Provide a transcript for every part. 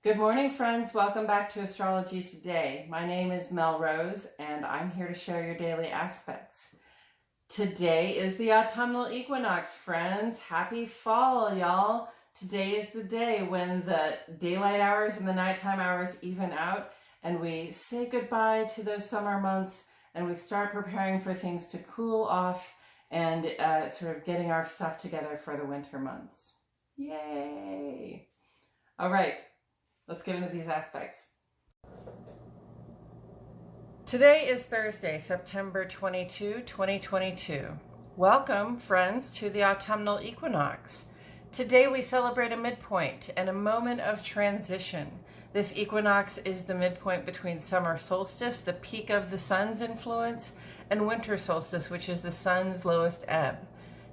Good morning, friends. Welcome back to Astrology Today. My name is Mel Rose, and I'm here to share your daily aspects. Today is the autumnal equinox, friends. Happy fall, y'all. Today is the day when the daylight hours and the nighttime hours even out, and we say goodbye to those summer months, and we start preparing for things to cool off and sort of getting our stuff together for the winter months. Yay! All right. Let's get into these aspects. Today is Thursday, September 22, 2022. Welcome, friends, to the autumnal equinox. Today we celebrate a midpoint and a moment of transition. This equinox is the midpoint between summer solstice, the peak of the sun's influence, and winter solstice, which is the sun's lowest ebb.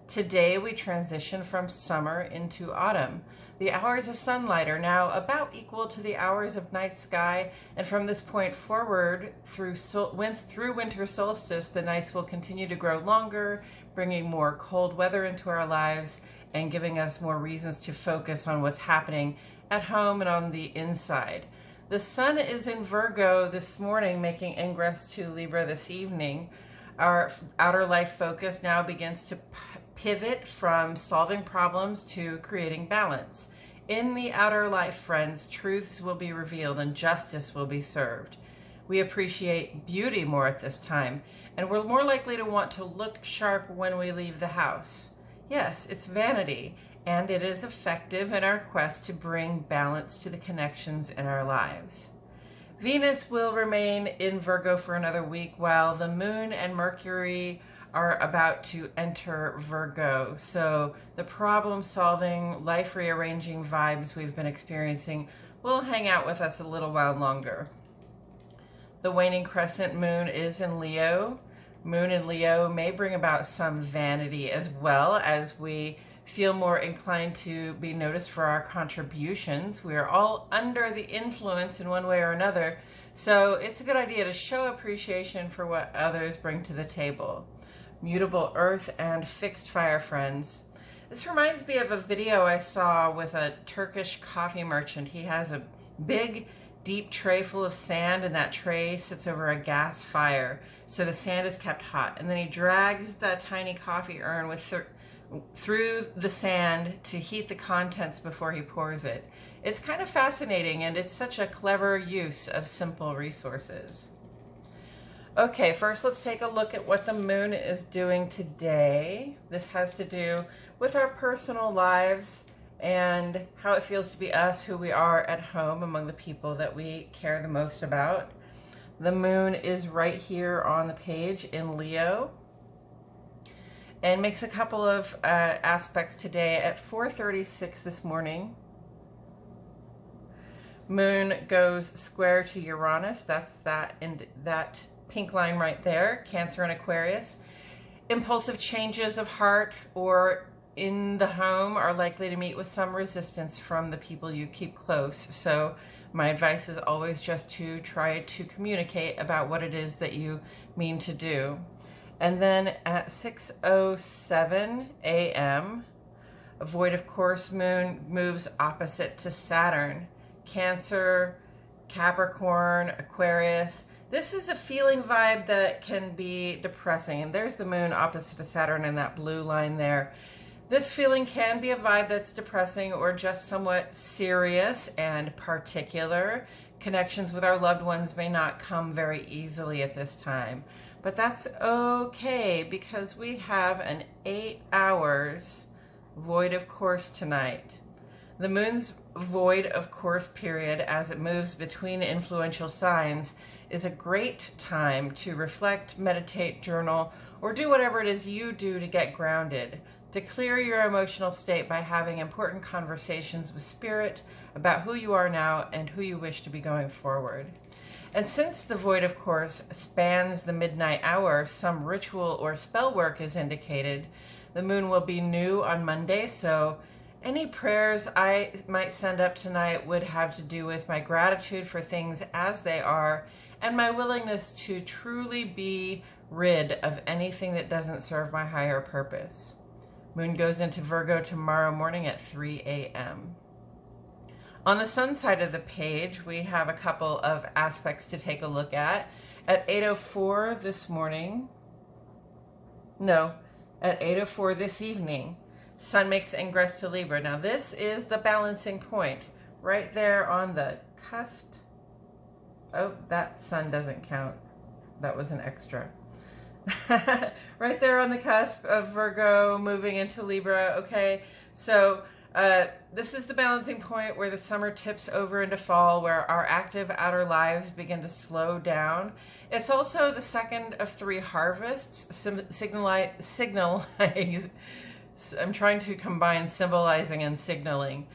Today we transition from summer into autumn. The hours of sunlight are now about equal to the hours of night sky, and from this point forward, through winter solstice, the nights will continue to grow longer, bringing more cold weather into our lives and giving us more reasons to focus on what's happening at home and on the inside. The sun is in Virgo this morning, making ingress to Libra this evening. Our outer life focus now begins to pivot from solving problems to creating balance. In the outer life, friends, truths will be revealed and justice will be served. We appreciate beauty more at this time, and we're more likely to want to look sharp when we leave the house. Yes, it's vanity, and it is effective in our quest to bring balance to the connections in our lives. Venus will remain in Virgo for another week, while the Moon and Mercury are about to enter Virgo. So the problem-solving, life-rearranging vibes we've been experiencing will hang out with us a little while longer. The waning crescent moon is in Leo. Moon in Leo may bring about some vanity as well, as we feel more inclined to be noticed for our contributions. We are all under the influence in one way or another, so it's a good idea to show appreciation for what others bring to the table. Mutable earth and fixed fire, friends. This reminds me of a video I saw with a Turkish coffee merchant. He has a big, deep tray full of sand, and that tray sits over a gas fire, so the sand is kept hot. And then he drags the tiny coffee urn through the sand to heat the contents before he pours it. It's kind of fascinating, and it's such a clever use of simple resources. Okay, first let's take a look at what the moon is doing today. This has to do with our personal lives and how it feels to be us, who we are at home among the people that we care the most about. The moon is right here on the page in Leo and makes a couple of aspects today at 4:36 this morning. Moon goes square to Uranus. That's that pink line right there, Cancer and Aquarius. Impulsive changes of heart or in the home are likely to meet with some resistance from the people you keep close. So my advice is always just to try to communicate about what it is that you mean to do. And then at 6:07 a.m., a void of course moon moves opposite to Saturn. Cancer, Capricorn, Aquarius. This is a feeling vibe that can be depressing. And there's the moon opposite to Saturn and that blue line there. This feeling can be a vibe that's depressing or just somewhat serious and particular. Connections with our loved ones may not come very easily at this time. But that's okay, because we have an 8 hours void of course tonight. The moon's void of course period, as it moves between influential signs, is a great time to reflect, meditate, journal, or do whatever it is you do to get grounded, to clear your emotional state by having important conversations with spirit about who you are now and who you wish to be going forward. And since the void of course spans the midnight hour, some ritual or spell work is indicated. The moon will be new on Monday, so any prayers I might send up tonight would have to do with my gratitude for things as they are and my willingness to truly be rid of anything that doesn't serve my higher purpose. Moon goes into Virgo tomorrow morning at 3 a.m. On the sun side of the page, we have a couple of aspects to take a look at. At 8:04 this morning, at 8:04 this evening, Sun makes ingress to Libra. Now this is the balancing point, right there on the cusp. Oh, that Sun doesn't count. That was an extra. Right there on the cusp of Virgo moving into Libra. Okay, so this is the balancing point where the summer tips over into fall, where our active outer lives begin to slow down. It's also the second of 3 harvests, signaling. I'm trying to combine symbolizing and signaling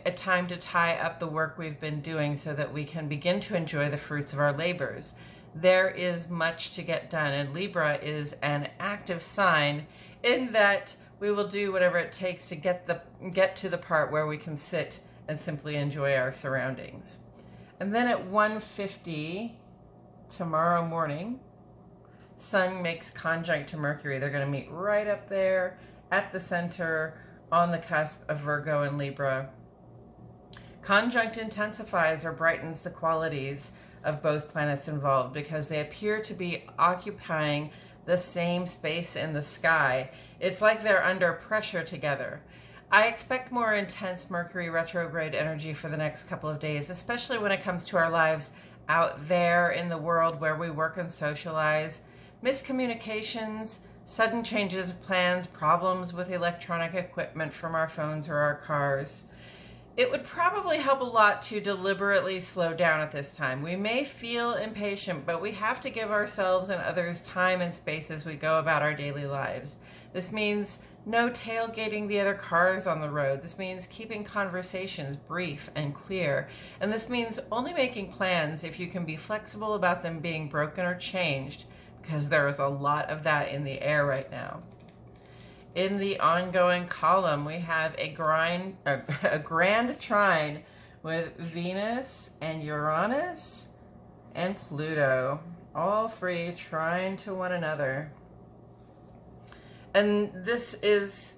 a time to tie up the work we've been doing so that we can begin to enjoy the fruits of our labors. There is much to get done, and Libra is an active sign in that we will do whatever it takes to get to the part where we can sit and simply enjoy our surroundings. And then at 1:50 tomorrow morning, Sun makes conjunct to Mercury. They're going to meet right up there at the center on the cusp of Virgo and Libra. Conjunct intensifies or brightens the qualities of both planets involved because they appear to be occupying the same space in the sky. It's like they're under pressure together. I expect more intense Mercury retrograde energy for the next couple of days, especially when it comes to our lives out there in the world where we work and socialize. Miscommunications, sudden changes of plans, problems with electronic equipment from our phones or our cars. It would probably help a lot to deliberately slow down at this time. We may feel impatient, but we have to give ourselves and others time and space as we go about our daily lives. This means no tailgating the other cars on the road. This means keeping conversations brief and clear. And this means only making plans if you can be flexible about them being broken or changed, because there is a lot of that in the air right now. In the ongoing column, we have a grand trine with Venus and Uranus and Pluto, all 3 trine to one another. And this is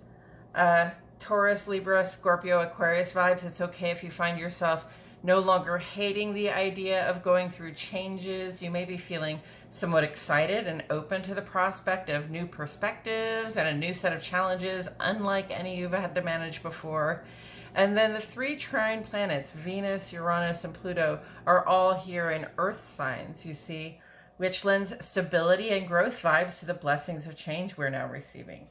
Taurus, Libra, Scorpio, Aquarius vibes. It's okay if you find yourself no longer hating the idea of going through changes. You may be feeling somewhat excited and open to the prospect of new perspectives and a new set of challenges, unlike any you've had to manage before. And then the 3 trine planets, Venus, Uranus, and Pluto, are all here in Earth signs, you see, which lends stability and growth vibes to the blessings of change we're now receiving.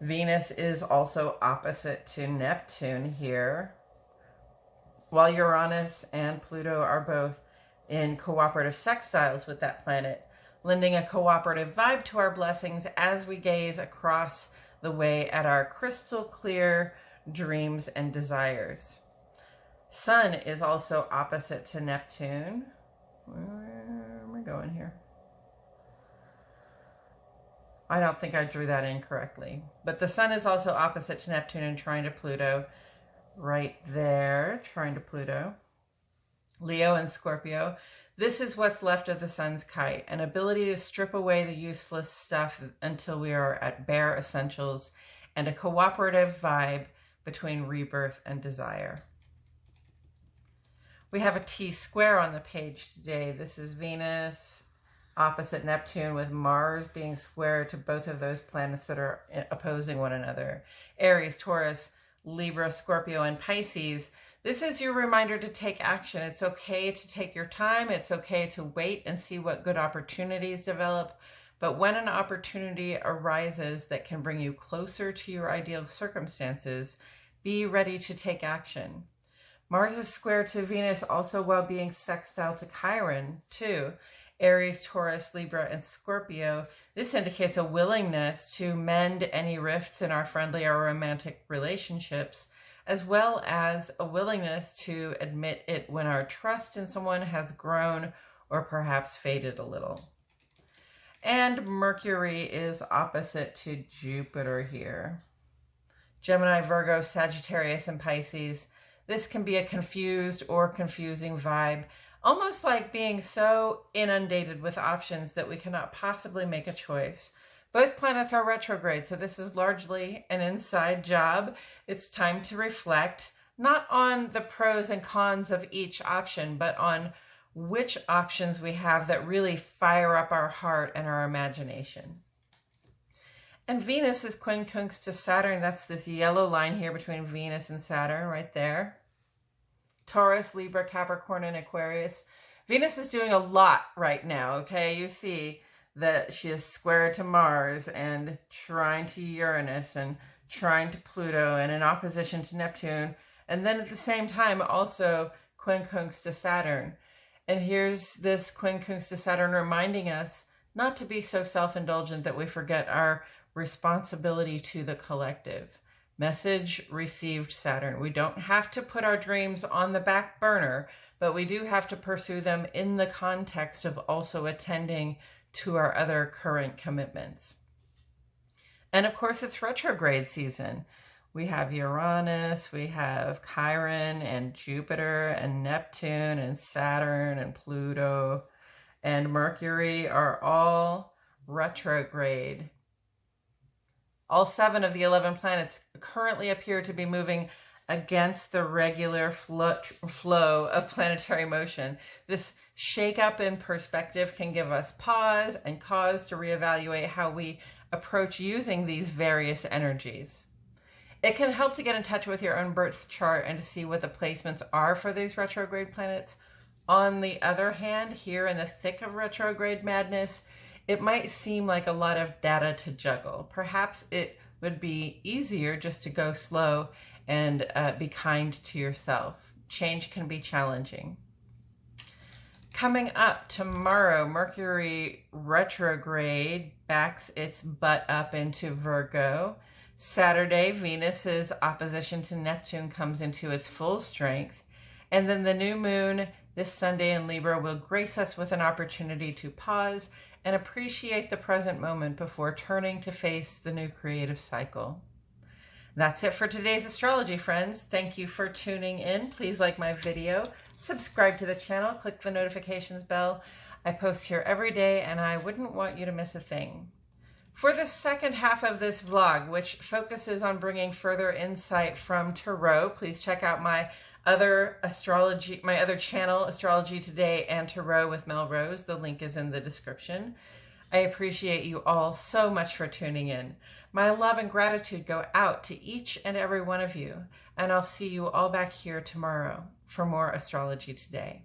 Venus is also opposite to Neptune here, while Uranus and Pluto are both in cooperative sextiles with that planet, lending a cooperative vibe to our blessings as we gaze across the way at our crystal clear dreams and desires. Sun is also opposite to Neptune. Where am I going here? I don't think I drew that in correctly. But the Sun is also opposite to Neptune and trine to Pluto. Right there, trine to Pluto. Leo and Scorpio. This is what's left of the Sun's kite, an ability to strip away the useless stuff until we are at bare essentials, and a cooperative vibe between rebirth and desire. We have a T-square on the page today. This is Venus opposite Neptune, with Mars being square to both of those planets that are opposing one another. Aries, Taurus, Libra, Scorpio, and Pisces. This is your reminder to take action. It's okay to take your time. It's okay to wait and see what good opportunities develop. But when an opportunity arises that can bring you closer to your ideal circumstances, be ready to take action. Mars is square to Venus also while being sextile to Chiron too. Aries, Taurus, Libra, and Scorpio. This indicates a willingness to mend any rifts in our friendly or romantic relationships, as well as a willingness to admit it when our trust in someone has grown or perhaps faded a little. And Mercury is opposite to Jupiter here. Gemini, Virgo, Sagittarius, and Pisces. This can be a confused or confusing vibe, almost like being so inundated with options that we cannot possibly make a choice. Both planets are retrograde, so this is largely an inside job. It's time to reflect, not on the pros and cons of each option, but on which options we have that really fire up our heart and our imagination. And Venus is quincunx to Saturn. That's this yellow line here between Venus and Saturn right there. Taurus, Libra, Capricorn, and Aquarius. Venus is doing a lot right now, okay? You see that she is square to Mars and trine to Uranus and trine to Pluto and in opposition to Neptune. And then at the same time, also quincunx to Saturn. And here's this quincunx to Saturn reminding us not to be so self-indulgent that we forget our responsibility to the collective. Message received, Saturn. We don't have to put our dreams on the back burner, but we do have to pursue them in the context of also attending to our other current commitments. And of course, it's retrograde season. We have Uranus, we have Chiron and Jupiter and Neptune and Saturn and Pluto and Mercury are all retrograde. All 7 of the 11 planets currently appear to be moving against the regular flow of planetary motion. This shake-up in perspective can give us pause and cause to reevaluate how we approach using these various energies. It can help to get in touch with your own birth chart and to see what the placements are for these retrograde planets. On the other hand, here in the thick of retrograde madness, it might seem like a lot of data to juggle. Perhaps it would be easier just to go slow and be kind to yourself. Change can be challenging. Coming up tomorrow, Mercury retrograde backs its butt up into Virgo. Saturday, Venus's opposition to Neptune comes into its full strength. And then the new moon this Sunday in Libra will grace us with an opportunity to pause and appreciate the present moment before turning to face the new creative cycle. That's it for today's astrology, friends. Thank you for tuning in. Please like my video, subscribe to the channel, click the notifications bell. I post here every day and I wouldn't want you to miss a thing. For the second half of this vlog, which focuses on bringing further insight from Tarot, please check out my other channel, Astrology Today and Tarot with Melrose. The link is in the description. I appreciate you all so much for tuning in. My love and gratitude go out to each and every one of you, and I'll see you all back here tomorrow for more Astrology Today.